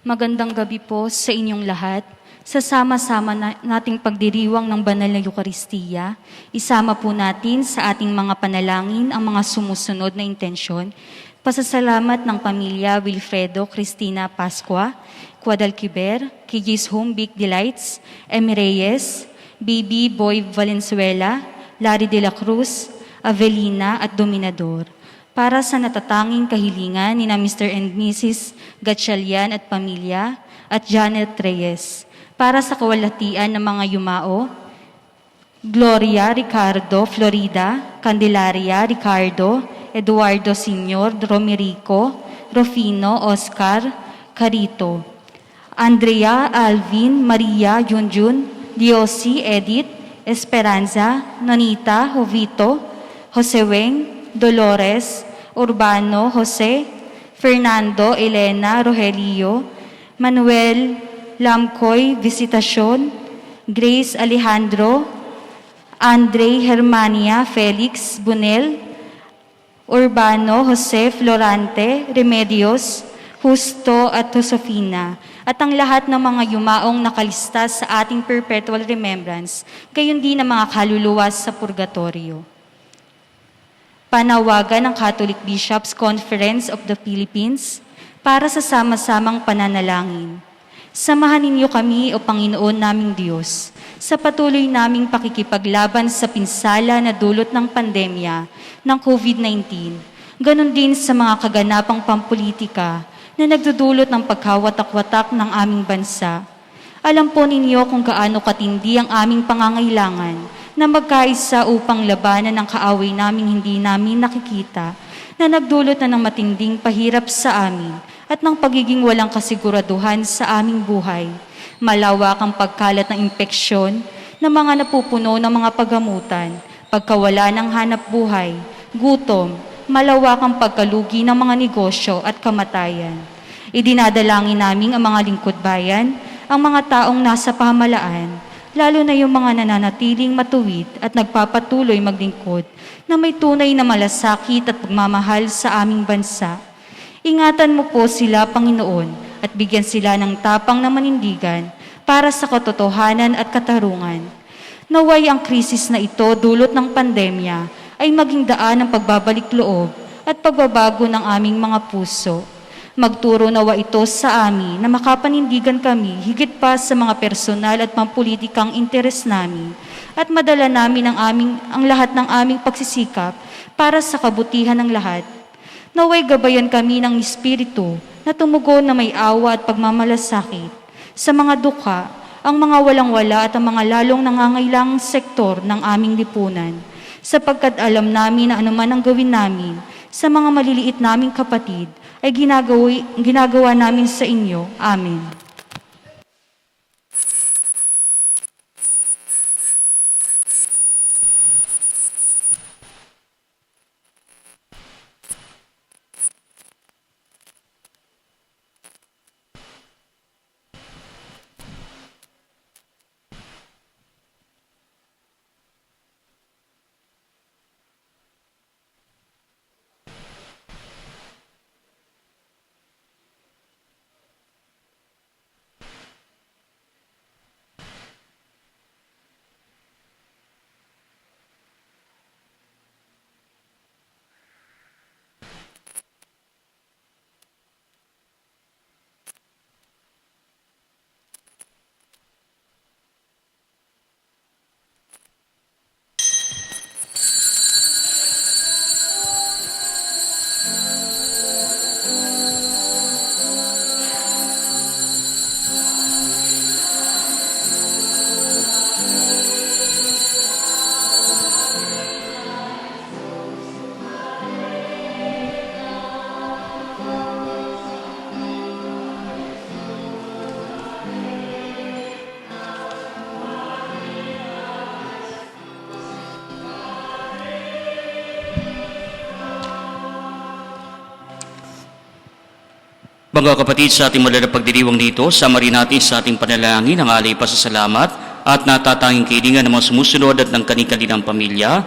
Magandang gabi po sa inyong lahat. Sa sama-sama nating pagdiriwang ng banal na Eukaristiya, isama po natin sa ating mga panalangin ang mga sumusunod na intensyon. Pasasalamat ng pamilya Wilfredo Cristina Pascua, Guadalquiver, Kijis Home Big Delights, M. Reyes, Baby Boy Valenzuela, Larry de la Cruz, Avelina at Dominador. Para sa natatanging kahilingan ni na Mr. and Mrs. Gatchalian at pamilya at Janet Reyes. Para sa kawalhatian ng mga yumao, Gloria Ricardo Florida, Candelaria Ricardo, Eduardo Sr. Romerico, Rufino Oscar Carito, Andrea Alvin Maria Junjun, Diosi Edith, Esperanza, Nonita Jovito, Joseweng, Dolores, Urbano Jose, Fernando Elena Rogelio, Manuel Lamcoy Visitacion, Grace Alejandro, Andre Hermania Felix Bunel, Urbano Jose Florante Remedios, Justo at Josefina, at ang lahat ng mga yumaong nakalista sa ating perpetual remembrance, gayon din ang mga kaluluwa sa purgatorio. Panawagan ng Catholic Bishops' Conference of the Philippines para sa sama-samang pananalangin. Samahan ninyo kami, O Panginoon naming Diyos, sa patuloy naming pakikipaglaban sa pinsala na dulot ng pandemya ng COVID-19, ganon din sa mga kaganapang pampolitika na nagdudulot ng pagkawatak-watak ng aming bansa. Alam po ninyo kung gaano katindi ang aming pangangailangan na magkaisa upang labanan ang kaaway naming hindi namin nakikita, na nagdulot na ng matinding pahirap sa amin at ng pagiging walang kasiguraduhan sa aming buhay. Malawak ang pagkalat ng impeksyon na mga napupuno ng mga paggamutan, pagkawala ng hanap buhay, gutom, malawak ang pagkalugi ng mga negosyo at kamatayan. Idinadalangin namin ang mga lingkod bayan, ang mga taong nasa pamahalaan, lalo na yung mga nananatiling matuwid at nagpapatuloy maglingkod na may tunay na malasakit at pagmamahal sa aming bansa. Ingatan mo po sila, Panginoon, at bigyan sila ng tapang na manindigan para sa katotohanan at katarungan. Naway ang krisis na ito dulot ng pandemya ay maging daan ng pagbabalik loob at pagbabago ng aming mga puso. Magturo nawa ito sa amin na makapanindigan kami higit pa sa mga personal at pampulitikang interes namin at madala namin ang lahat ng aming pagsisikap para sa kabutihan ng lahat. Naway gabayan kami ng Espiritu na tumugon na may awa at pagmamalasakit sa mga dukha, ang mga walang-wala at ang mga lalong nangangailangang sektor ng aming lipunan, sapagkat alam namin na anuman ang gawin namin sa mga maliliit naming kapatid ay ginagawa namin sa inyo. Amen. Mga kapatid, sa ating malalang pagdiriwang dito, sama rin natin sa ating panalangin ang alay pasasalamat at natatanging kailingan ng mga sumusunod at ng kanilang pamilya: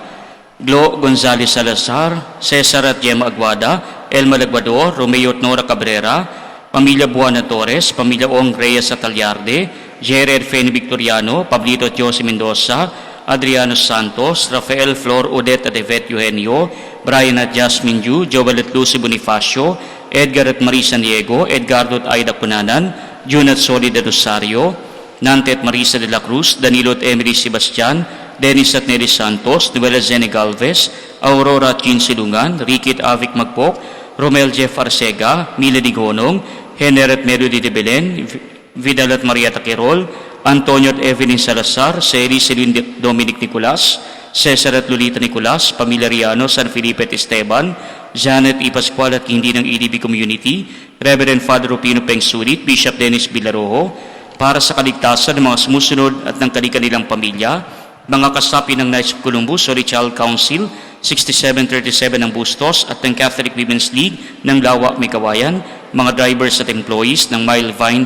Glo Gonzales Salazar, Cesar at Gemma Aguada, Elma Laguador, Romeo at Nora Cabrera, Pamilya Buana Torres, Pamilya Ong Reyes Atalyarde, Jared Feni Victoriano, Pablito Jose Mendoza, Adriano Santos, Rafael Flor Odette Adevet Eugenio, Brian at Jasmine Ju, Joel at Lucy Bonifacio, Edgar at Marie San Diego, Edgardo at Aida Cunanan, June at Solid de Rosario, Nante at Marisa de la Cruz, Danilo at Emily Sebastian, Dennis at Nelly Santos, Noela Zene Galvez, Aurora at Jean Silungan, Ricky at Avic Magpok, Romel Jeff Arcega, Mila Digonong, Henner at Melody de Belen, Vidal at Maria Taquerol, Antonio at Evelyn Salazar, Seri Celine Dominic Nicolas, Cesar at Lolita Nicolas, Pamilya Riano, San Felipe at Esteban, Janet E. Pascual at hindi ng EDB Community, Reverend Father Rupino Pengsulit, Bishop Dennis Villarojo, para sa kaligtasan ng mga sumusunod at ng kanilang pamilya, mga kasapi ng Knights of Columbus, Holy Child Council, 6737 ng Bustos at ng Catholic Women's League ng Lawa, Mikawayan, mga drivers at employees ng Mile Vine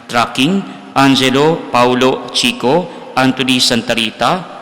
Trucking, Angelo, Paulo, Chico, Anthony Santarita,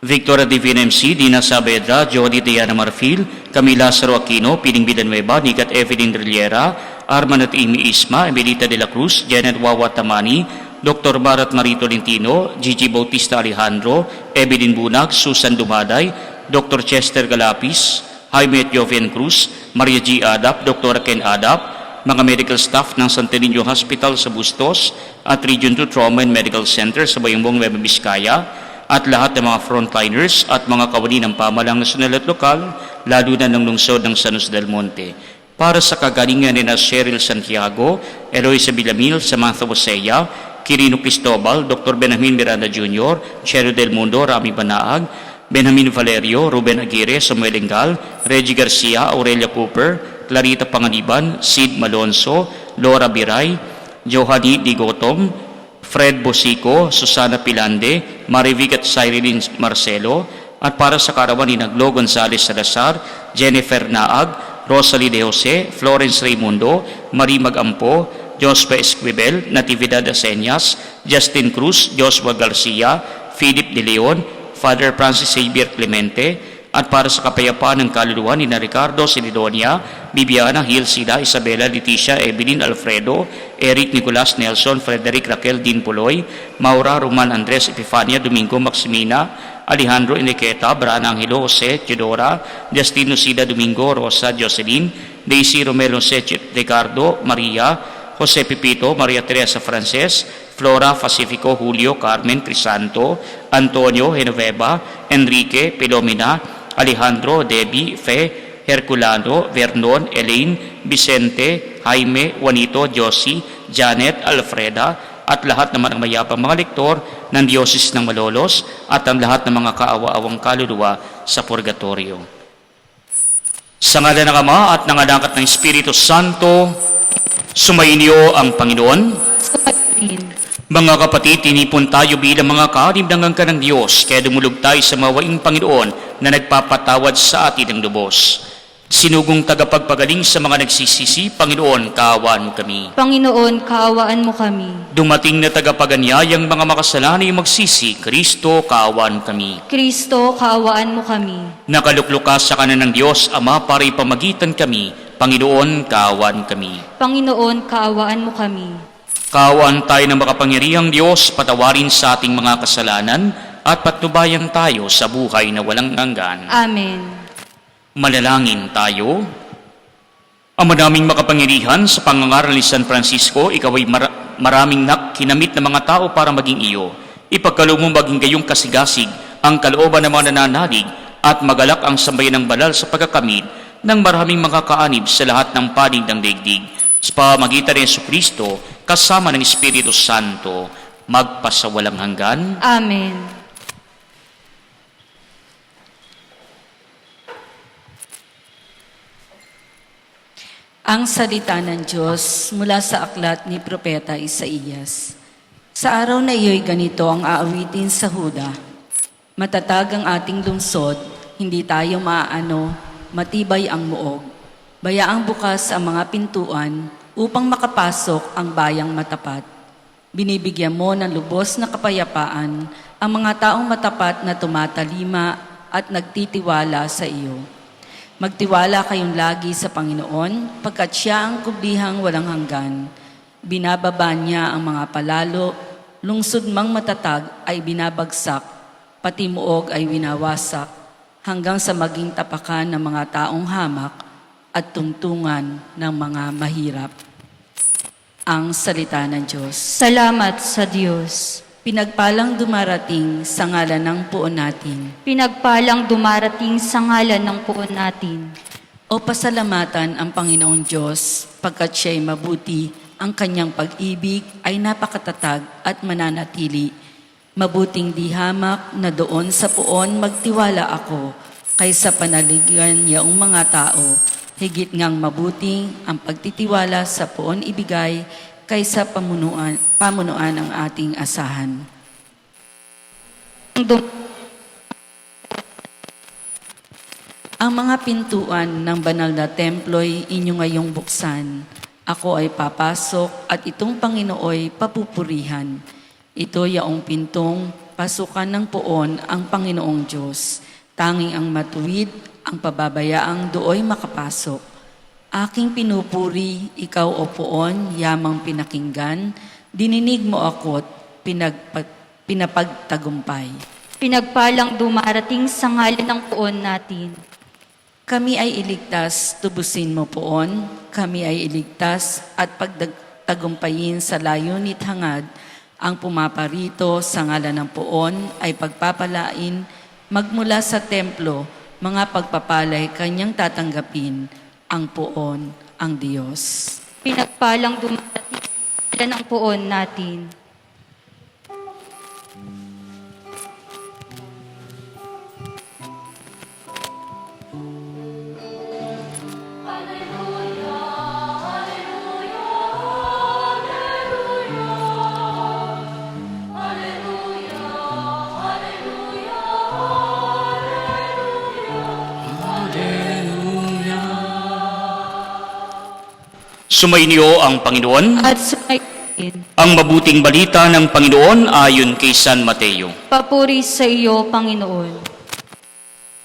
Victoria Divina MC, Dina Saavedra, Jody Diana Marfil, Camila Lazaro Aquino, Piling Villanueva, Nick at Evelyn Rillera, Arman at Amy Isma, Emelita de la Cruz, Janet Wawa Tamani, Dr. Barat Marito Lintino, Gigi Bautista Alejandro, Evelyn Bunag, Susan Dumaday, Dr. Chester Galapis, Jaime at Jovian Cruz, Maria G. Adap, Dr. Ken Adap, mga medical staff ng Santo Niño Hospital sa Bustos at Region 2 Trauma and Medical Center sa Bayambong, Nueva Vizcaya, at lahat ng mga frontliners at mga kawani ng pamalang nasyonal at lokal, lalo na ng lungsod ng San Jose del Monte. Para sa kagalingan ni na Cheryl Santiago, Eloisa Villamil, Samantha Hosea, Quirino Cristobal, Dr. Benjamin Miranda Jr., Cheryl Del Mundo, Rami Banaag, Benjamin Valerio, Ruben Aguirre, Samuel Engal, Reggie Garcia, Aurelia Cooper, Clarita Panganiban, Sid Malonzo, Laura Biray, Johanny Digotom, Fred Bosico, Susana Pilande, Marivic at Cyrene Marcelo, at para sa karawan ni Glo Gonzales Salazar, Jennifer Naag, Rosalie De Jose, Florence Raimundo, Marie Magampo, Jospe Esquivel, Natividad Aseñas, Justin Cruz, Joshua Garcia, Philip De Leon, Father Francis Xavier Clemente, at para sa kapayapaan ng kaluluwa ni na Ricardo Sinidonia, Bibiana Hilsida, Isabela Leticia, Evelyn Alfredo, Eric Nicolas Nelson, Frederick Raquel Dean Puloy, Maura Roman Andres Epifania Domingo Maximina, Alejandro Enriqueta, Brana Angelo Jose, Teodora, Justino Sida Domingo, Rosa Jocelyn, Daisy Romelo Jose, Ricardo, Maria, Jose Pipito, Maria Teresa Frances, Flora Pacifico, Julio, Carmen Crisanto, Antonio Genoveva, Enrique Pilomena, Alejandro, Debbie, Fe, Herculano, Vernon, Elaine, Vicente, Jaime, Juanito, Josie, Janet, Alfreda, at lahat naman ng mayapang mga lektor ng Diocese ng Malolos at ang lahat ng mga kaawa-awang kaluluwa sa purgatorio. Sa ngalan ng Ama at ng Anak at ng Espiritu Santo, sumainyo ang Panginoon. Mga kapatid, tinipon tayo bilang mga kaanib ng angkan ng Diyos, kaya dumulog tayo sa mawaing Panginoon na nagpapatawad sa atin ng lubos. Sinugong tagapagpagaling sa mga nagsisisi, Panginoon, kaawaan mo kami. Panginoon, kaawaan mo kami. Dumating na tagapaganyayang mga makasalanay magsisi, Kristo, kaawaan mo kami. Kristo, kaawaan mo kami. Nakaluklukas sa kanan ng Diyos, Ama, para ipamagitan kami, Panginoon, kaawaan kami. Panginoon, kaawaan mo kami. Kaawaan tayo ng makapangyarihang Diyos, patawarin sa ating mga kasalanan at patnubayan tayo sa buhay na walang hanggan. Amen. Manalangin tayo. Ama naming makapangyarihan, sa pangangaral ni San Francisco, ikaw ay maraming kinamit na mga tao para maging iyo. Ipagkaloob mo maging gayong kasigasig ang kalooban ng mga nananalig at magalak ang sambayan ng banal sa pagkakamit ng maraming mga kaanib sa lahat ng panig ng daigdig. Sa pamagitan ni Jesucristo, kasama ng Espiritu Santo, magpasawalang hanggan. Amen. Ang salita ng Diyos mula sa aklat ni Propeta Isaías. Sa araw na iyo'y ganito ang aawitin sa Huda. Matatag ang ating lungsod, hindi tayo maaano, matibay ang muog. Bayaang bukas ang mga pintuan upang makapasok ang bayang matapat. Binibigyan mo ng lubos na kapayapaan ang mga taong matapat na tumatalima at nagtitiwala sa iyo. Magtiwala kayong lagi sa Panginoon, pagkat siya ang kublihang walang hanggan. Binababa niya ang mga palalo, lungsod mang matatag ay binabagsak, pati muog ay winawasak, hanggang sa maging tapakan ng mga taong hamak at tungtungan ng mga mahirap. Ang salita ng Diyos. Salamat sa Diyos. Pinagpalang dumarating sa ngalan ng puon natin. Pinagpalang dumarating sa ngalan ng puon natin. O pasalamatan ang Panginoong Diyos, pagkat siya'y mabuti, ang kanyang pag-ibig ay napakatatag at mananatili. Mabuting di hamak na doon sa puon magtiwala ako, kaysa panaligan yaong mga tao. Higit ngang mabuting ang pagtitiwala sa puon ibigay, kaysa pamunuan ang ating asahan. Ang mga pintuan ng banal na templo'y inyo ngayong buksan. Ako ay papasok at itong Panginooy papupurihan. Ito yaong pintong pasukan ng puon ang Panginoong Diyos. Tanging ang matuwid, ang pababayaang dooy makapasok. Aking pinupuri, ikaw o puon, yamang pinakinggan, dininig mo ako't pinapagtagumpay. Pinagpalang dumarating sa ngalan ng puon natin. Kami ay iligtas, tubusin mo poon. Kami ay iligtas at pagtagumpayin sa layunit hangad. Ang pumaparito sa ngalan ng poon ay pagpapalain. Magmula sa templo, mga pagpapalay kanyang tatanggapin. Ang poon, ang Diyos. Pinagpalang dumarating sa ngalan ng puon natin. Sumainyo ang Panginoon. At sumayin. Ang mabuting balita ng Panginoon ayon kay San Mateo. Papuri sa iyo, Panginoon.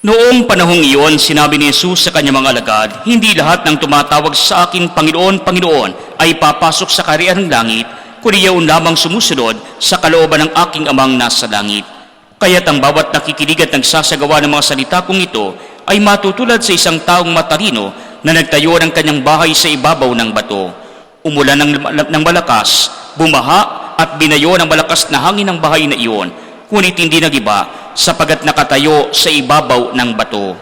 Noong panahong iyon, sinabi ni Jesus sa kanyang mga alagad, hindi lahat ng tumatawag sa akin, Panginoon, Panginoon, ay papasok sa kaharian ng langit, kundi yaon lamang sumusunod sa kalooban ng aking amang nasa langit. Kaya't ang bawat nakikinig at nagsasagawa ng mga salita kong ito ay matutulad sa isang taong matalino na nagtayo ng kanyang bahay sa ibabaw ng bato. Umulan ng malakas, bumaha at binayo ng malakas na hangin ng bahay na iyon, ngunit hindi nagiba sapagat nakatayo sa ibabaw ng bato.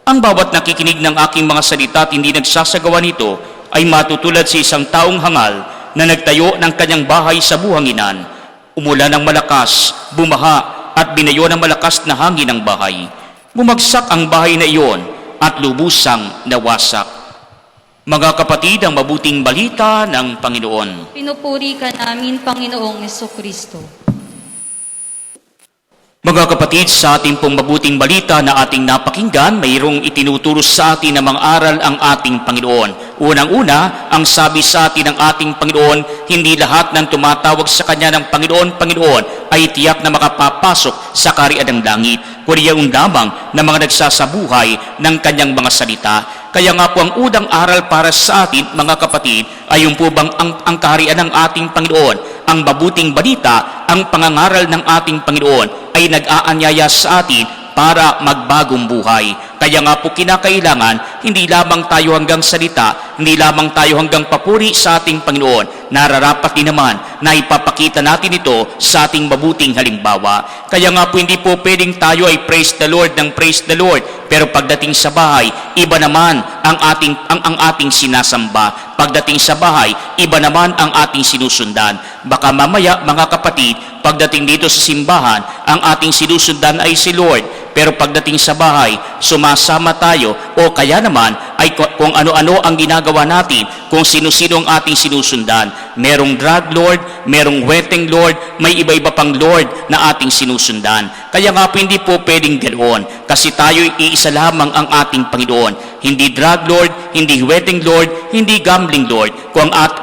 Ang bawat nakikinig ng aking mga salita at hindi nagsasagawa nito ay matutulad sa isang taong hangal na nagtayo ng kanyang bahay sa buhanginan. Umulan ng malakas, bumaha at binayo ng malakas na hangin ng bahay. Bumagsak ang bahay na iyon at lubusang nawasak. Mga kapatid, ang mabuting balita ng Panginoon. Pinupuri ka namin, Panginoong Jesucristo. Mga kapatid, sa ating pong mabuting balita na ating napakinggan, mayroong itinuturo sa atin na mga aral ang ating Panginoon. Unang-una, ang sabi sa atin ng ating Panginoon, hindi lahat ng tumatawag sa Kanya ng Panginoon, Panginoon, ay tiyak na makapapasok sa kaharian ng langit, kundi yung lamang na mga nagsasabuhay ng Kanyang mga salita. Kaya nga po ang unang aral para sa atin, mga kapatid, ay yung po bang ang kaharian ng ating Panginoon, ang mabuting balita, ang pangangaral ng ating Panginoon ay nag-aanyaya sa atin para magbagong buhay. Kaya nga po kinakailangan, hindi lamang tayo hanggang salita, hindi lamang tayo hanggang papuri sa ating Panginoon. Nararapat din naman na ipapakita natin ito sa ating mabuting halimbawa. Kaya nga po hindi po pwedeng tayo ay praise the Lord ng praise the Lord, pero pagdating sa bahay, iba naman ang ating sinasamba. Pagdating sa bahay, iba naman ang ating sinusundan. Baka mamaya, mga kapatid, pagdating dito sa simbahan, ang ating sinusundan ay si Lord. Pero pagdating sa bahay, sumasama tayo o kaya naman ay kung ano-ano ang ginagawa natin, kung sino-sino ang ating sinusundan. Merong drug lord, merong wedding lord, may iba-iba pang lord na ating sinusundan. Kaya nga po hindi po pwedeng ganoon kasi tayo iisa lamang ang ating Panginoon. Hindi drug lord, hindi wedding lord, hindi gambling lord,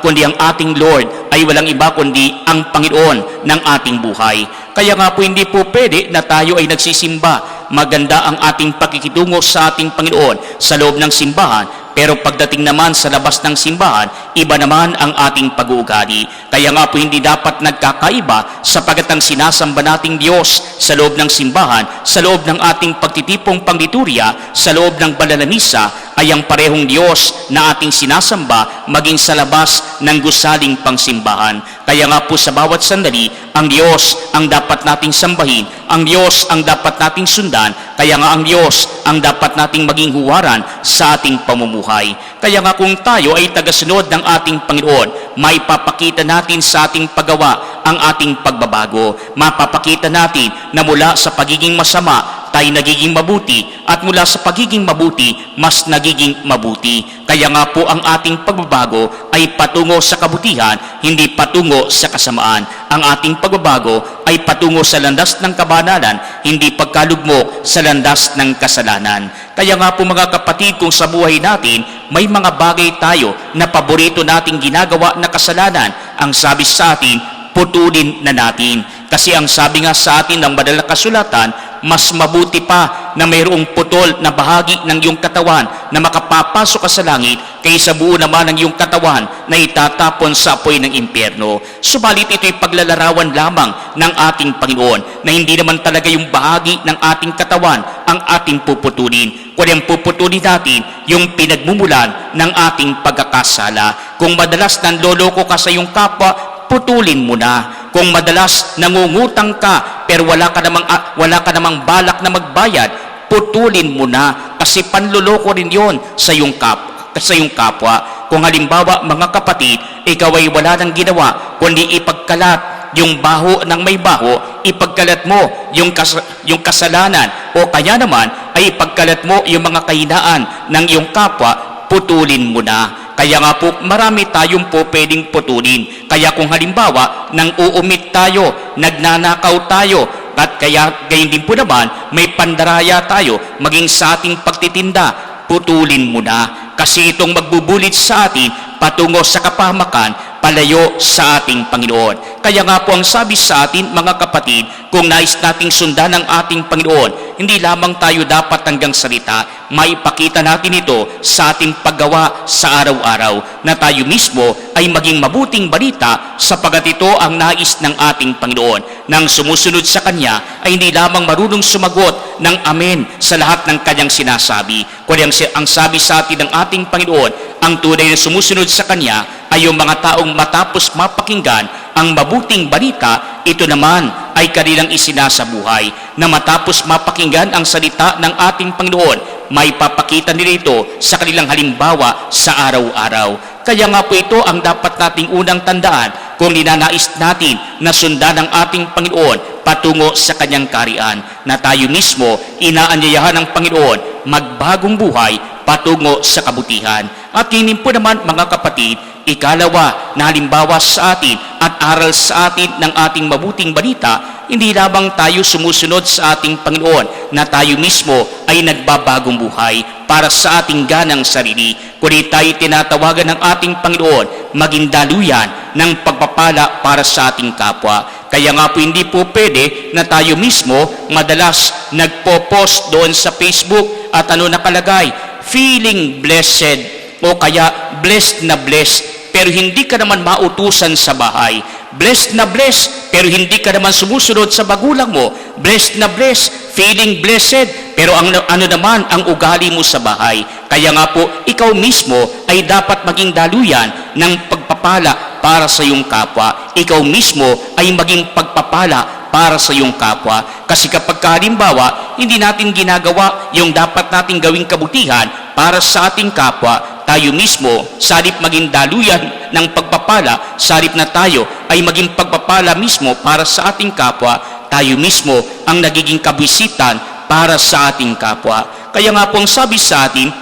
kundi ang ating Lord ay walang iba kundi ang Panginoon ng ating buhay. Kaya nga po hindi po pwede na tayo ay nagsisimba maganda ang ating pakikitungo sa ating Panginoon sa loob ng simbahan. Pero pagdating naman sa labas ng simbahan, iba naman ang ating pag-uugali. Kaya nga po hindi dapat nagkakaiba sapagat ang sinasamba nating Diyos sa loob ng simbahan, sa loob ng ating pagtitipong pangliturya, sa loob ng banal na misa, ay ang parehong Diyos na ating sinasamba maging sa labas ng gusaling pangsimbahan. Kaya nga po sa bawat sandali, ang Diyos ang dapat nating sambahin, ang Diyos ang dapat nating sundan, kaya nga ang Diyos ang dapat nating maging huwaran sa ating pamumuhay. Kaya nga kung tayo ay tagasunod ng ating Panginoon, maipapakita natin sa ating paggawa ang ating pagbabago. Mapapakita natin na mula sa pagiging masama, tayo nagiging mabuti, at mula sa pagiging mabuti, mas nagiging mabuti. Kaya nga po ang ating pagbabago ay patungo sa kabutihan, hindi patungo sa kasamaan. Ang ating pagbabago ay patungo sa landas ng kabanalan, hindi pagkalugmok sa landas ng kasalanan. Kaya nga po mga kapatid, kung sa buhay natin, may mga bagay tayo na paborito nating ginagawa na kasalanan, ang sabi sa atin, putulin na natin. Kasi ang sabi nga sa atin ng banal na kasulatan, mas mabuti pa na mayroong putol na bahagi ng iyong katawan na makapapasok ka sa langit kaysa buo naman ng iyong katawan na itatapon sa apoy ng impyerno. Subalit ito'y paglalarawan lamang ng ating Panginoon na hindi naman talaga yung bahagi ng ating katawan ang ating puputulin. Kung ang puputulin natin, yung pinagmumulan ng ating pagkakasala. Kung madalas nanloloko ka sa iyong kapwa, putulin mo na. Kung madalas nangungutang ka pero wala ka namang balak na magbayad, putulin mo na, kasi panloloko rin 'yon sa iyong kapwa. Kung halimbawa mga kapatid, ikaw ay wala nang ginawa kundi ipagkalat yung baho ng may baho, ipagkalat mo yung kasalanan, o kaya naman ay ipagkalat mo yung mga kahinaan ng iyong kapwa, putulin mo na. Kaya nga po, marami tayong po pwedeng putulin. Kaya kung halimbawa, nang uumit tayo, nagnanakaw tayo, at kaya gayon din po naman, may pandaraya tayo, maging sa ating pagtitinda, putulin mo na. Kasi itong magbubulit sa atin, patungo sa kapahamakan, palayo sa ating Panginoon. Kaya nga po ang sabi sa atin, mga kapatid, kung nais nating sundan ang ating Panginoon, hindi lamang tayo dapat hanggang salita, maipakita natin ito sa ating paggawa sa araw-araw, na tayo mismo ay maging mabuting balita sapagat ito ang nais ng ating Panginoon. Nang sumusunod sa Kanya, ay hindi lamang marunong sumagot ng amen sa lahat ng Kanyang sinasabi, kundi ang sabi sa atin ng ating Panginoon, ang tunay na sumusunod sa Kanya ay yung mga taong matapos mapakinggan ang mabuting balita, ito naman ay kanilang isinasabuhay, na matapos mapakinggan ang salita ng ating Panginoon, may papakita nila ito sa kanilang halimbawa sa araw-araw. Kaya nga po ito ang dapat nating unang tandaan kung ninanais natin na sundan ang ating Panginoon patungo sa Kanyang kaharian, na tayo mismo inaanyayahan ng Panginoon magbagong buhay patungo sa kabutihan. At yun po naman mga kapatid, ikalawa na halimbawa sa atin at aral sa atin ng ating mabuting balita, hindi lamang tayo sumusunod sa ating Panginoon na tayo mismo ay nagbabagong buhay para sa ating ganang sarili, kundi tayo tinatawagan ng ating Panginoon maging daluyan ng pagpapala para sa ating kapwa. Kaya nga po hindi po pwede na tayo mismo madalas nagpo-post doon sa Facebook at ano nakalagay, feeling blessed, o kaya blessed na blessed, pero hindi ka naman mautusan sa bahay. Blessed na blessed, pero hindi ka naman sumusunod sa magulang mo. Blessed na blessed, feeling blessed, pero ano naman ang ugali mo sa bahay. Kaya nga po, ikaw mismo ay dapat maging daluyan ng pagpapala para sa iyong kapwa. Ikaw mismo ay maging pagpapala para sa iyong kapwa. Kasi kapag halimbawa, hindi natin ginagawa yung dapat nating gawing kabutihan para sa ating kapwa, tayo mismo, sarip maging daluyan ng pagpapala, sarip na tayo ay maging pagpapala mismo para sa ating kapwa, tayo mismo ang nagiging kabisitan para sa ating kapwa. Kaya nga pong sabi sa atin,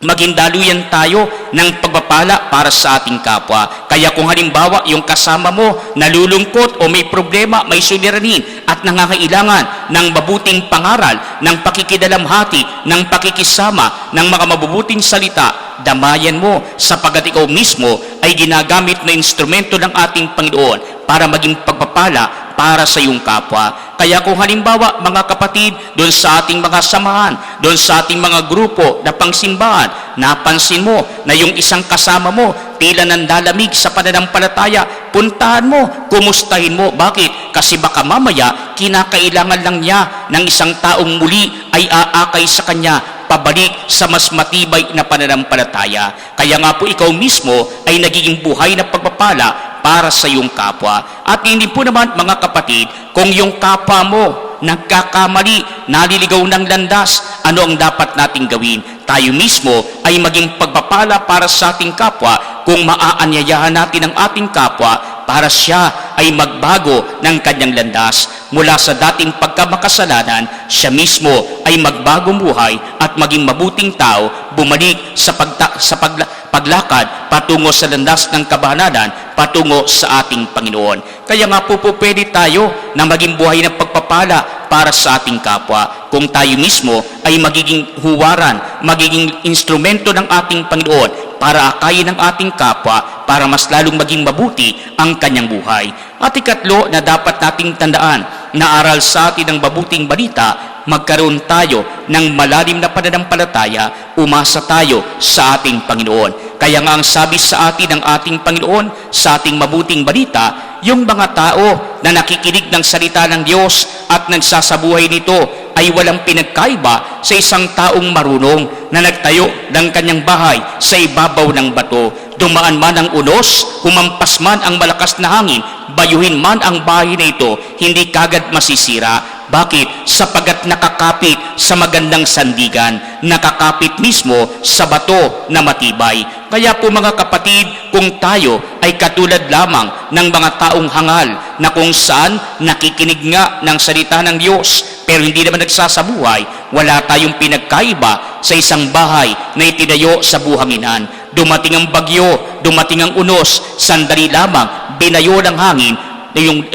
maging daluyan tayo ng pagpapala para sa ating kapwa. Kaya kung halimbawa yung kasama mo nalulungkot o may problema, may suliranin at nangangailangan ng mabuting pangaral, ng pakikidalamhati, ng pakikisama, ng mga mabubuting salita, damayan mo sapagat ikaw mismo ay ginagamit na instrumento ng ating Panginoon para maging pagpapala para sa iyong kapwa. Kaya kung halimbawa, mga kapatid, doon sa ating mga samahan, doon sa ating mga grupo na pangsimbahan, napansin mo na yung isang kasama mo, tila nandalamig sa pananampalataya, puntahan mo, kumustahin mo. Bakit? Kasi baka mamaya, kinakailangan lang niya ng isang taong muli ay aakay sa kanya, pabalik sa mas matibay na pananampalataya. Kaya nga po ikaw mismo ay nagiging buhay na pagpapala para sa iyong kapwa. At hindi po naman, mga kapatid, kung yung kapwa mo nagkakamali, naliligaw ng landas, ano ang dapat nating gawin? Tayo mismo ay maging pagpapala para sa ating kapwa kung maaanyayahan natin ang ating kapwa para siya ay magbago ng kanyang landas. Mula sa dating pagkamakasalanan, siya mismo ay magbagong buhay at maging mabuting tao, bumalik sa paglakad patungo sa landas ng kabanalan, patungo sa ating Panginoon. Kaya nga po pwede tayo na maging buhay ng pagpapala para sa ating kapwa kung tayo mismo ay magiging huwaran, magiging instrumento ng ating Panginoon para akayin ang ating kapwa para mas lalong maging mabuti ang kanyang buhay. At ikatlo na dapat nating tandaan na aral sa atin ng mabuting balita, magkaroon tayo ng malalim na pananampalataya, umasa tayo sa ating Panginoon. Kaya nga ang sabi sa atin ng ating Panginoon sa ating mabuting balita, yung mga tao na nakikinig ng salita ng Diyos at nagsasabuhay nito ay walang pinagkaiba sa isang taong marunong na nagtayo ng kanyang bahay sa ibabaw ng bato. Dumaan man ang unos, humampas man ang malakas na hangin, bayuhin man ang bahay na ito, hindi kagad masisira. Bakit? Sapagat nakakapit sa magandang sandigan, nakakapit mismo sa bato na matibay. Kaya po mga kapatid, kung tayo ay katulad lamang ng mga taong hangal na kung saan nakikinig nga ng salita ng Diyos pero hindi naman nagsasabuhay, wala tayong pinagkaiba sa isang bahay na itinayo sa buhanginan. Dumating ang bagyo, dumating ang unos, sandali lamang binayo ng hangin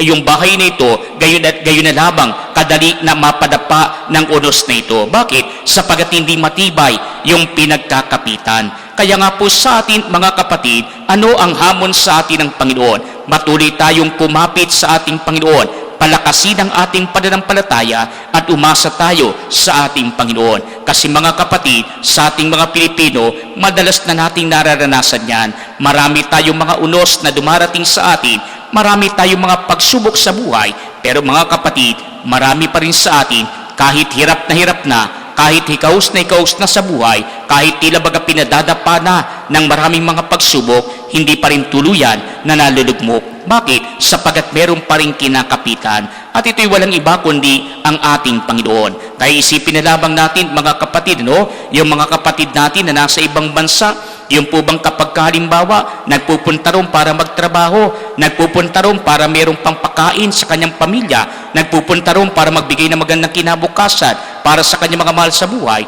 yung bahay na ito, gayon na lamang kadali na mapadapa ng unos na ito. Bakit? Sapagat hindi matibay yung pinagkakapitan. Kaya nga po sa atin, mga kapatid, ano ang hamon sa atin ng Panginoon? Matuloy tayong kumapit sa ating Panginoon, palakasin ang ating pananampalataya at umasa tayo sa ating Panginoon. Kasi mga kapatid, sa ating mga Pilipino, madalas na nating nararanasan yan. Marami tayong mga unos na dumarating sa atin, marami tayong mga pagsubok sa buhay, pero mga kapatid, marami pa rin sa atin, kahit hirap na, kahit hikaos na sa buhay, kahit tila baga pinadadapa na ng maraming mga pagsubok, hindi pa rin tuluyan na nalulugmok. Bakit? Sapagat meron pa rin kinakapitan. At ito'y walang iba kundi ang ating Panginoon. Kaya isipin na lamang natin, mga kapatid, no? Yung mga kapatid natin na nasa ibang bansa, yung po bang kapag halimbawa, nagpupunta ron para magtrabaho, nagpupunta ron para merong pangpakain sa kanyang pamilya, nagpupunta ron para magbigay ng magandang kinabukasan para sa kanyang mga mahal sa buhay,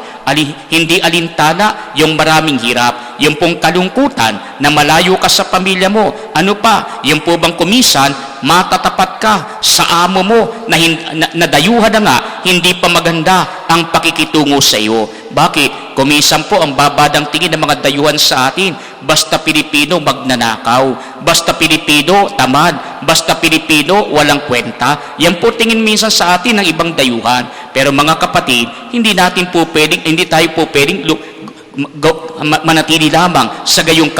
hindi alintana yung maraming hirap, yung pong kalungkutan na malayo ka sa pamilya mo. Ano pa? Yung po bang kumisan, matatapat ka sa amo mo na dayuhan na nga, hindi pa maganda ang pakikitungo sa iyo. Bakit? Kumisan po ang babadang tingin ng mga dayuhan sa atin. Basta Pilipino, magnanakaw. Basta Pilipino, tamad. Basta Pilipino, walang kwenta. Yan po tingin minsan sa atin ng ibang dayuhan. Pero mga kapatid, hindi tayo po pwedeng manatili lamang sa gayong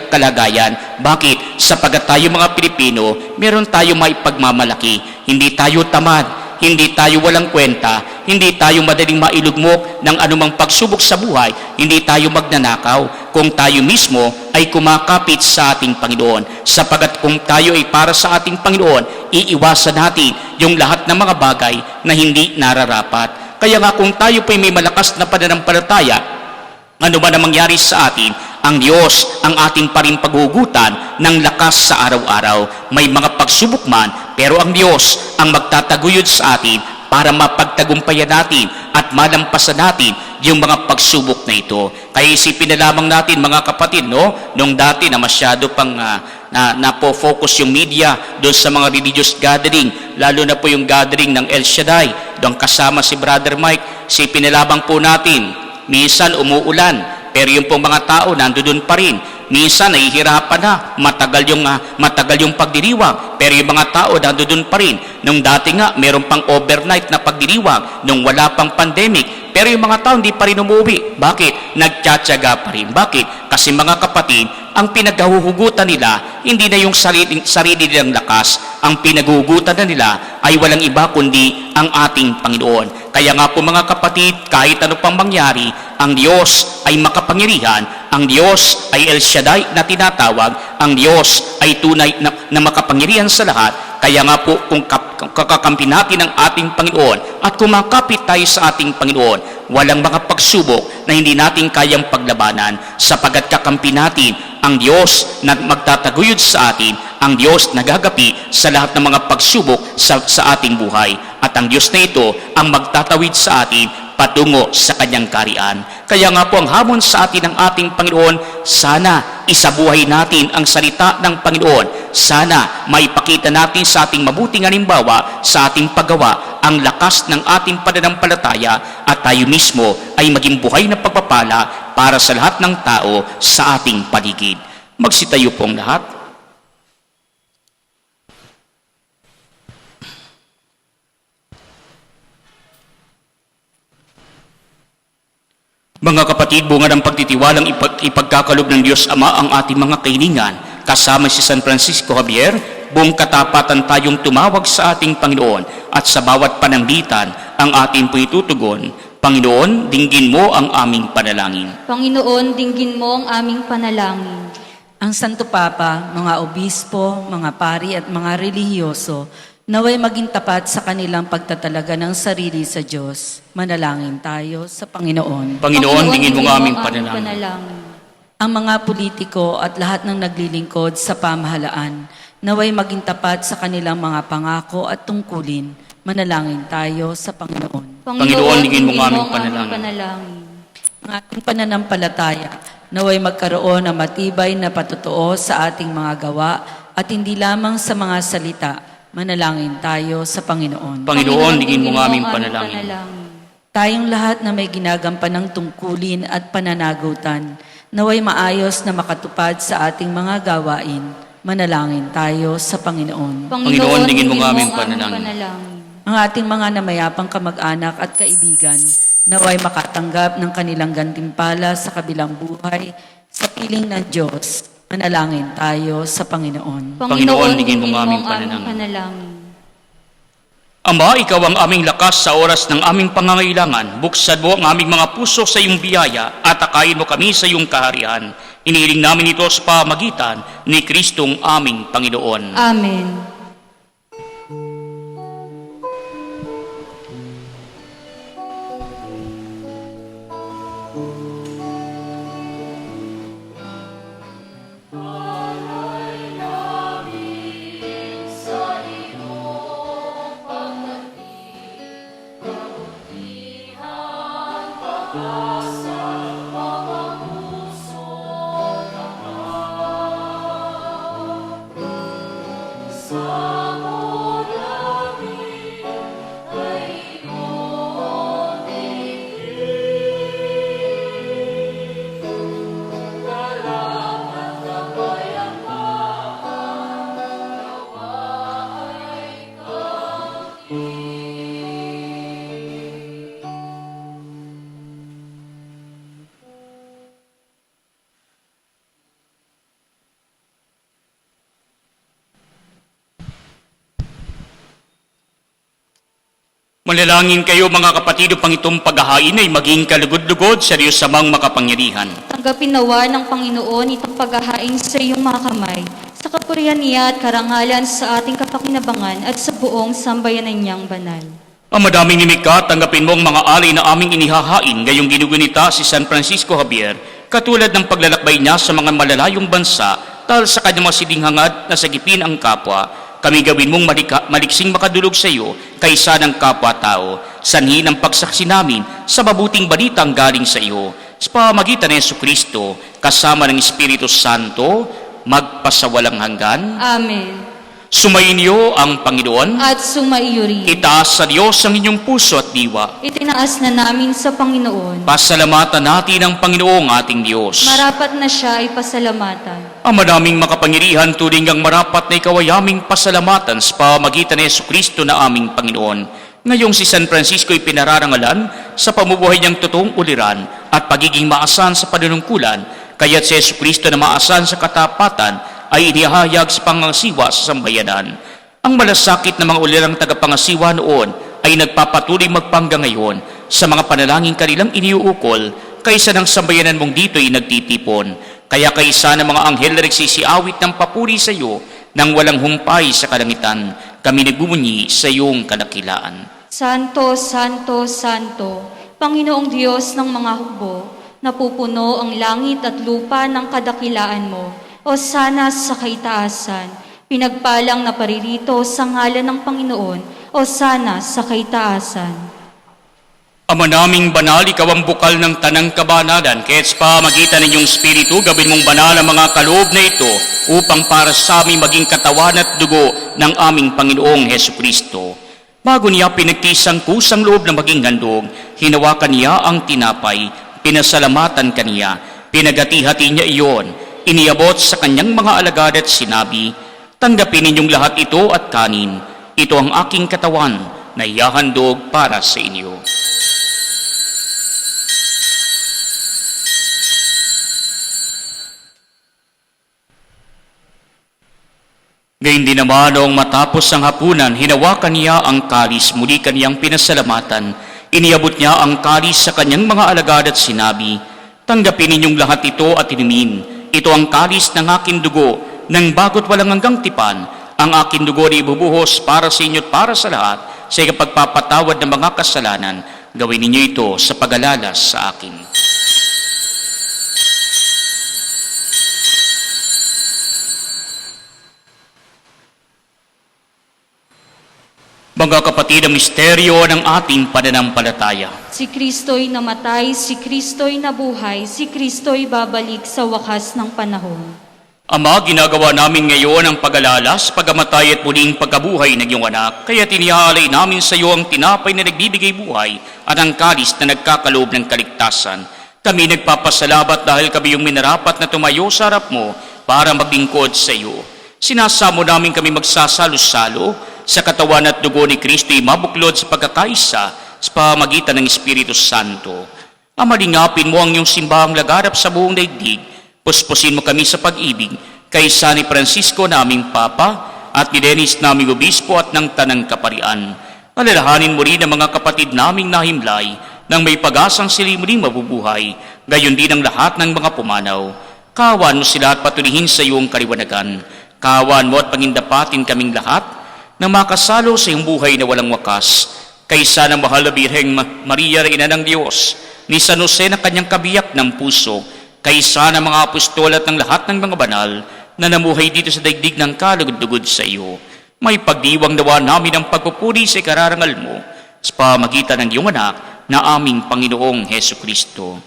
kalagayan. Bakit? Sapagat tayo mga Pilipino, meron tayo maipagmamalaki. Hindi tayo tamad, hindi tayo walang kwenta, hindi tayo madaling mailugmok ng anumang pagsubok sa buhay, hindi tayo magnanakaw kung tayo mismo ay kumakapit sa ating Panginoon. Sapagat kung tayo ay para sa ating Panginoon, iiwasan natin yung lahat ng mga bagay na hindi nararapat. Kaya nga kung tayo po may malakas na pananampalataya, ano man ang mangyari sa atin, ang Diyos ang ating pa rin paghugutan ng lakas sa araw-araw. May mga pagsubok man, pero ang Diyos ang magtataguyod sa atin para mapagtagumpayan natin at malampasan natin yung mga pagsubok na ito. Kaya isipin na lamang natin, mga kapatid, no? Nung dati na masyado pang napo-focus yung media doon sa mga religious gathering, lalo na po yung gathering ng El Shaddai, doon kasama si Brother Mike. Isipin na lamang po natin, minsan umuulan, pero yung pong mga tao nandoon pa rin. Minsan nahihirapan na, matagal yung pagdiriwang. Pero yung mga tao nandoon pa rin. Nung dati nga, meron pang overnight na pagdiriwang, nung wala pang pandemic. Pero yung mga tao hindi pa rin umuwi. Bakit? Nagtsatsaga pa rin. Bakit? Kasi mga kapatid, ang pinaghuhugutan nila, hindi na yung sarili nilang lakas. Ang pinaghuhugutan na nila ay walang iba kundi ang ating Panginoon. Kaya nga po mga kapatid, kahit ano pang mangyari, ang Diyos ay makapangyarihan. Ang Diyos ay El Shaddai na tinatawag. Ang Diyos ay tunay na makapangyarihan sa lahat. Kaya nga po kung kakakampi natin ang ating Panginoon at kumakapit tayo sa ating Panginoon, walang mga pagsubok na hindi natin kayang paglabanan sapagkat kakampi natin ang Diyos na magtataguyod sa atin, ang Diyos na gagapi sa lahat ng mga pagsubok sa ating buhay. At ang Diyos na ito ang magtatawid sa atin patungo sa kanyang karian. Kaya nga po ang hamon sa atin ng ating Panginoon, sana isabuhay natin ang salita ng Panginoon. Sana maipakita natin sa ating mabuting halimbawa sa ating paggawa ang lakas ng ating pananampalataya at tayo mismo ay maging buhay na pagpapala para sa lahat ng tao sa ating paligid. Magsitayo pong lahat. Mga kapatid, bunga ng pagtitiwalang ipagkakalob ng Diyos Ama ang ating mga kahilingan. Kasama si San Francisco Javier, buong katapatan tayong tumawag sa ating Panginoon at sa bawat pananglitan ang ating po itutugon. Panginoon, dinggin mo ang aming panalangin. Panginoon, dinggin mo ang aming panalangin. Ang Santo Papa, mga obispo, mga pari at mga relihiyoso, naway maging tapat sa kanilang pagtatalaga ng sarili sa Diyos. Manalangin tayo sa Panginoon. Panginoon, dingin mo ang aming panalangin. panalangin. Ang mga politiko at lahat ng naglilingkod sa pamahalaan, naway maging tapat sa kanilang mga pangako at tungkulin. Manalangin tayo sa Panginoon. Panginoon, dingin mo ang aming panalangin. Ang ating pananampalataya, naway magkaroon ng matibay na patutuo sa ating mga gawa at hindi lamang sa mga salita. Manalangin tayo sa Panginoon. Panginoon, dingin mo ang aming panalangin. Tayong lahat na may ginagampan ng tungkulin at pananagutan, naway maayos na makatupad sa ating mga gawain. Manalangin tayo sa Panginoon. Panginoon, dingin mo ang aming panalangin. Ang ating mga namayapang kamag-anak at kaibigan, naway makatanggap ng kanilang gantimpala sa kabilang buhay sa piling ng Diyos. Manalangin tayo sa Panginoon. Panginoon, dingin mo ang aming panalangin. Ama, ikaw ang aming lakas sa oras ng aming pangangailangan. Buksan mo ang aming mga puso sa iyong biyaya at akayin mo kami sa iyong kaharian. Inihiling namin ito sa pamagitan ni Kristong aming Panginoon. Amen. Manalangin kayo mga kapatid upang itong paghahain ay maging kalugod-lugod sa Diyos samang makapangyarihan. Tanggapin nawa ng Panginoon itong paghahain sa iyong mga kamay, sa kapurihan niya at karangalan sa ating kapakinabangan at sa buong sambayanan niyang banal. Ang madaming nimika, tanggapin mo ang mga alay na aming inihahain ngayong ginugunita si San Francisco Javier, katulad ng paglalakbay niya sa mga malalayong bansa dahil sa kanyang masiding hangad na sagipin ang kapwa. Kami gawin mong maliksing makadulog sa iyo kaysa ng kapwa-tao, sanhi ng pagsaksi namin sa mabuting balitang galing sa iyo. Sa pamamagitan ng Jesucristo, kasama ng Espiritu Santo, magpasawalang hanggan. Amen. Sumainyo ang Panginoon. At sumaiyo rin. Itaas sa Diyos ang inyong puso at diwa. Itinaas na namin sa Panginoon. Pasalamatan natin ang Panginoong ating Diyos. Marapat na siya ay pasalamatan. Ang madaming makapangyarihan turing ang marapat na ikaw ay aming pasalamatan sa pamagitan ni Jesucristo na aming Panginoon. Ngayong si San Francisco ay pinararangalan sa pamumuhay niyang totoong uliran at pagiging maasahan sa panunungkulan, kaya't si Jesucristo na maasahan sa katapatan ay inihahayag sa pangasiwa sa sambayanan. Ang malasakit na mga ulirang tagapangasiwa noon ay nagpapatuloy magpanggang ngayon sa mga panalangin kanilang iniuukol kaysa ng sambayanan mong dito ay nagtitipon. Kaya kaysa ng mga anghel na nagsisiawit ng papuri sa iyo nang walang humpay sa kalangitan, kami nagbubunyi sa iyong kadakilaan. Santo, Santo, Santo, Panginoong Diyos ng mga hukbo, napupuno ang langit at lupa ng kadakilaan mo, o sana sa kaitaasan, pinagpalang na paririto sa ngalan ng Panginoon, o sana sa kaitaasan. Ama naming banal, ikaw ang bukal ng tanang kabanalan, kaya't sa pamagitan ng iyong Espiritu, gawin mong banal ang mga kaloob na ito, upang para sa aming maging katawan at dugo ng aming Panginoong Hesukristo. Bago niya pinagtisang kusang loob na maging handog, hinawakan niya ang tinapay, pinasalamatan kaniya, pinagati-hati niya iyon, iniabot sa kanyang mga alagad at sinabi, tanggapin ninyong lahat ito at kanin. Ito ang aking katawan na ihahandog para sa inyo. Gayun din naman noong matapos ang hapunan, hinawakan niya ang kalis, muli kaniyang pinasalamatan. Iniabot niya ang kalis sa kanyang mga alagad at sinabi, tanggapin ninyong lahat ito at inumin. Ito ang kalis ng aking dugo, ng bago't walang hanggang tipan. Ang aking dugo ay ibubuhos para sa inyo at para sa lahat, sa ikapagpapatawad ng mga kasalanan. Gawin ninyo ito sa pag-alala sa akin. Mga kapatid, ang misteryo ng ating pananampalataya. Si Kristo'y namatay, si Kristo'y nabuhay, si Kristo'y babalik sa wakas ng panahon. Ama, ginagawa namin ngayon ang pag-alala sa pagamatay at muling pagkabuhay ng iyong anak. Kaya tinihalay namin sa iyo ang tinapay na nagbibigay buhay at ang kalis na nagkakaloob ng kaligtasan. Kami nagpapasalamat dahil kami yung minarapat na tumayo sa harap mo para maglingkod sa iyo. Sinasamo namin kami magsasalo-salo sa katawan at dugo ni Kristo ay mabuklod sa pagkakaisa sa pamagitan ng Espiritu Santo. Amalingapin mo ang iyong simbahang laganap sa buong daigdig. Puspusin mo kami sa pag-ibig kay San Francisco naming Papa at ni Dennis naming Obispo at ng Tanang Kaparian. Alalahanin mo rin ang mga kapatid naming nahimlay nang may pag-asang sila muling mabubuhay, gayon din ang lahat ng mga pumanaw. Kawan mo sila at patulihin sa iyong kaliwanagan. Kawan mo at pangindapatin kaming lahat na makasalo sa iyong buhay na walang wakas, kaysa ng mahal na Birheng Maria, Ina ng Diyos, ni San Jose na kanyang kabiyak ng puso, kaysa ng mga apostol at ng lahat ng mga banal na namuhay dito sa daigdig ng kalugod-dugod sa iyo. May pagdiwang nawa namin ang pagpupuri sa ikararangal mo sa pamagitan ng iyong anak na aming Panginoong Hesukristo.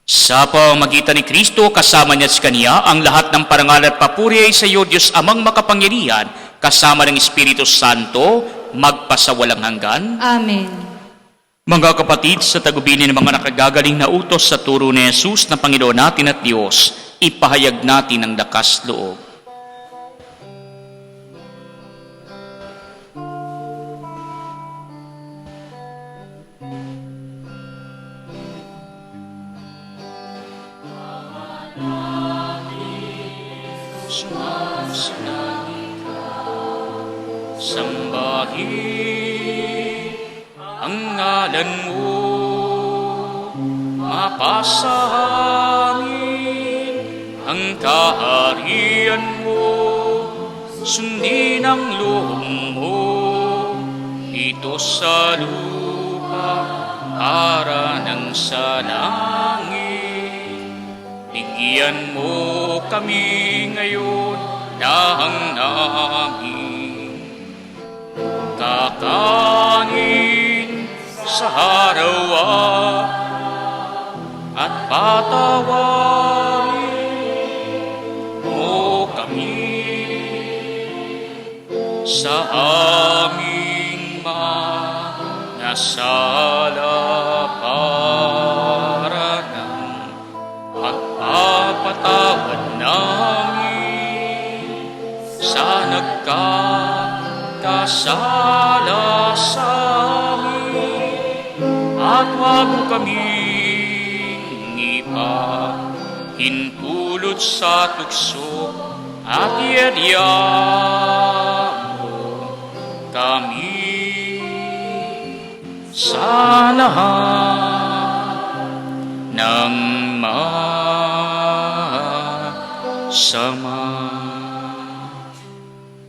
Sa pamagitan ni Kristo, kasama niya sa Kanya, ang lahat ng parangal at papuri ay sa iyo, Diyos Amang makapangyarihan, kasama ng Espiritu Santo, magpasawalang hanggan. Amen. Mga kapatid, sa tagubinin ng mga nakagagaling na utos sa turo ni Jesus na Panginoon natin at Diyos, ipahayag natin ang lakas loob. Sambahin ang ngalan mo, mapasahangin ang kaharian mo, sundin ang loob mo dito sa lupa para nang sa langit. Bigyan mo kami ngayon ng namin kakanin sa harawan at patawarin mo kami sa aming mga sala para ng pagpapatawad namin sa nagkakasala sa amin, at huwag mo kaming ipahintulot sa tukso, at iadya mo kami sa lahat ng masama.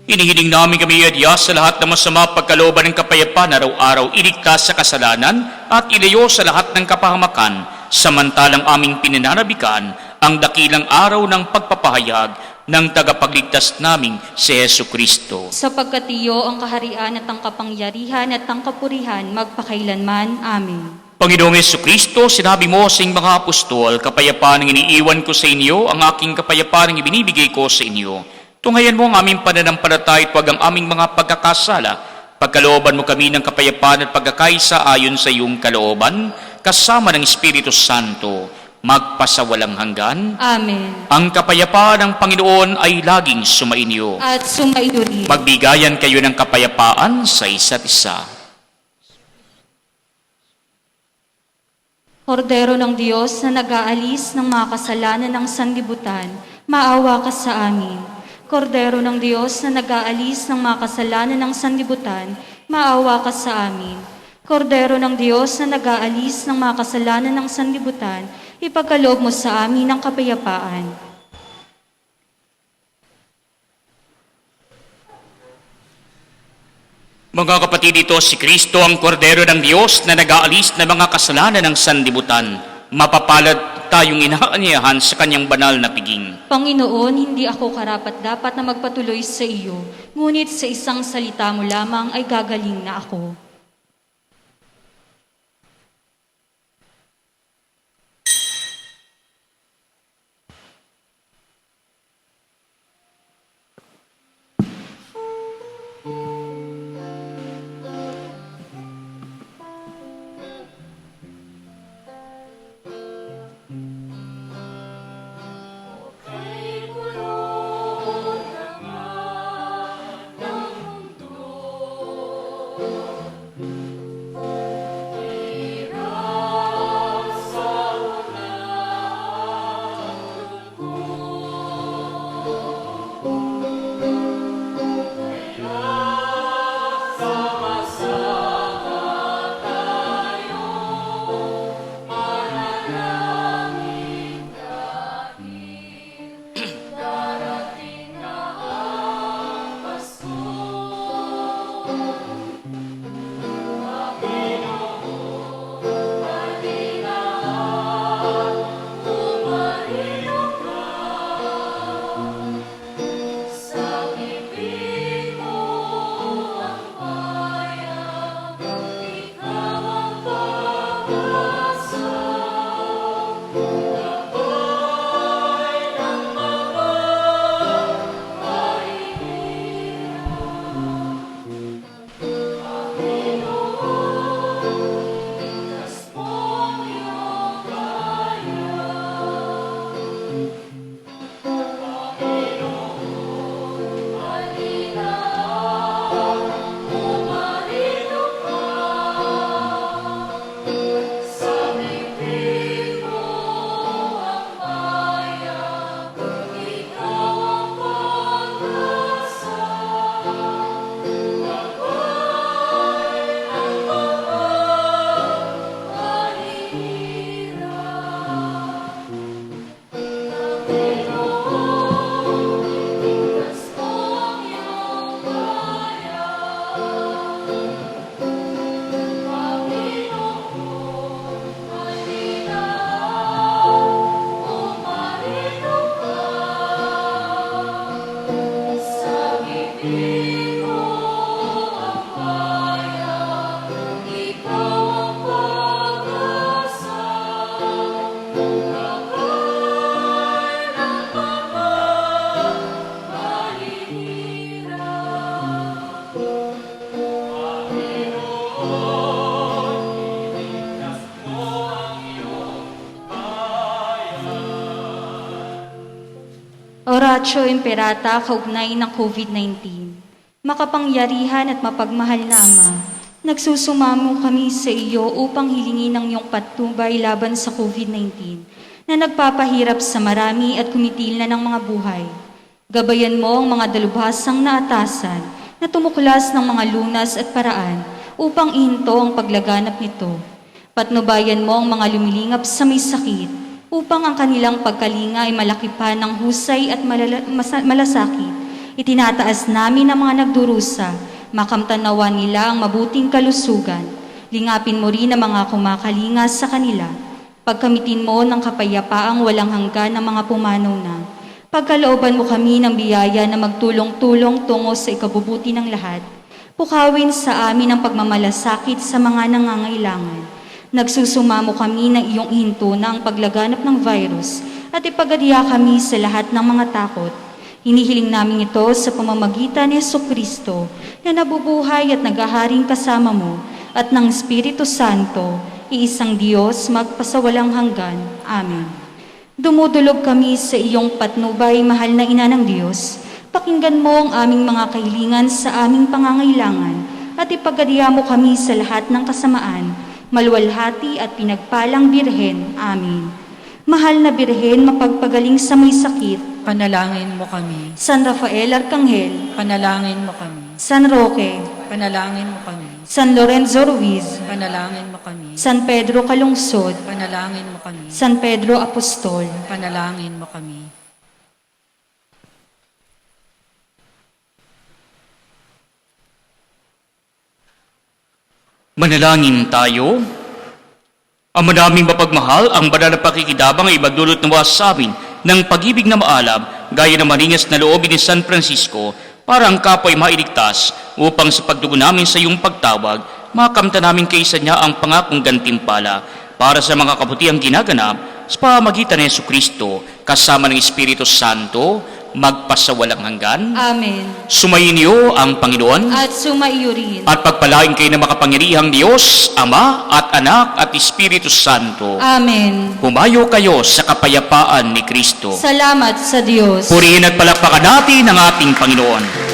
Hinihiling namin kami iadya sa lahat ng masama, pagkalooban ng kapayapaan araw-araw, iligtas sa kasalanan at ilayo sa lahat ng kapahamakan, samantalang aming pinananabikan ang dakilang araw ng pagpapahayag ng tagapagligtas naming si Hesu Kristo. Sapagkat iyo ang kaharian at ang kapangyarihan at ang kapurihan magpakailanman. Amen. Panginoong Hesu Kristo, sinabi mo sa iyong mga apostol, kapayapaan ang iniiwan ko sa inyo, ang aking kapayapaan ang ibinibigay ko sa inyo. Tunghayan mo ang aming pananampalataya at huwag ang aming mga pagkakasala. Pagkalooban mo kami ng kapayapaan at pagkakaisa ayon sa iyong kalooban, kasama ng Espiritu Santo, magpasawalang hanggan. Amen. Ang kapayapaan ng Panginoon ay laging sumainyo. At sumaiyo rin. Magbigayan kayo ng kapayapaan sa isa't isa. Kordero ng Diyos na nag-aalis ng mga kasalanan ng sanlibutan, maawa ka sa amin. Kordero ng Diyos na nag-aalis ng mga kasalanan ng sanlibutan, maawa ka sa amin. Kordero ng Diyos na nag-aalis ng mga kasalanan ng sanlibutan, ipagkaloob mo sa amin ang kapayapaan. Mga kapatid, ito si Kristo ang Kordero ng Diyos na nag-aalis ng mga kasalanan ng sanlibutan. Mapapalad tayong inaanyayahan sa kanyang banal na piging. Panginoon, hindi ako karapat-dapat na magpatuloy sa iyo, ngunit sa isang salita mo lamang ay gagaling na ako. Laudatio Imperata kaugnay ng COVID-19. Makapangyarihan at mapagmahal na Ama, nagsusumamo kami sa iyo upang hilingin ang iyong patnubay laban sa COVID-19 na nagpapahirap sa marami at kumitil na ng mga buhay. Gabayan mo ang mga dalubhasang naatasan na tumuklas ng mga lunas at paraan upang ihinto ang paglaganap nito. Patnubayan mo ang mga lumilingap sa may sakit upang ang kanilang pagkalinga ay malaki pa ng husay at malasakit. Itinataas namin ang mga nagdurusa, makamtanawan nila ang mabuting kalusugan. Lingapin mo rin ang mga kumakalinga sa kanila. Pagkamitin mo ng kapayapaang walang hanggan ng mga pumanaw na. Pagkalooban mo kami ng biyaya na magtulong-tulong tungo sa ikabubuti ng lahat. Pukawin sa amin ang pagmamalasakit sa mga nangangailangan. Nagsusumamo kami ng iyong ihinto na ang paglaganap ng virus at ipagadya kami sa lahat ng mga takot. Hinihiling namin ito sa pamamagitan ni Jesucristo na nabubuhay at naghaharing kasama mo at ng Espiritu Santo, iisang Diyos magpasawalang hanggan. Amen. Dumudulog kami sa iyong patnubay, mahal na Ina ng Diyos. Pakinggan mo ang aming mga kahilingan sa aming pangangailangan at ipagadya mo kami sa lahat ng kasamaan, maluwalhati at pinagpalang Birhen. Amen. Mahal na Birhen, mapagpagaling sa may sakit, Panalangin mo kami. San Rafael Arcangel, Panalangin mo kami. San Roque, Panalangin mo kami. San Lorenzo Ruiz, Panalangin mo kami. San Pedro Calungsod, Panalangin mo kami. San Pedro Apostol, Panalangin mo kami. Manalangin tayo. Ama naming mapagmahal, ang banal na pakikidabang ay magdulot nawa sa amin ng pag-ibig na maalam, gaya ng maringas na loobin ni San Francisco, para ang kapwa ay mailigtas, upang sa pagdugo namin sa iyong pagtawag, makamta namin kaysa niya ang pangakong gantimpala, para sa mga kabutihang ginaganap, sa pamagitan ng Jesucristo, kasama ng Espiritu Santo, magpasawalang hanggan. Amen. Sumayin niyo ang Panginoon. At sumaiyo rin. At pagpalain kayo ng makapangyarihang Diyos, Ama at Anak at Espiritu Santo. Amen. Humayo kayo sa kapayapaan ni Kristo. Salamat sa Diyos. Purihin at palakpakan natin ang ating Panginoon.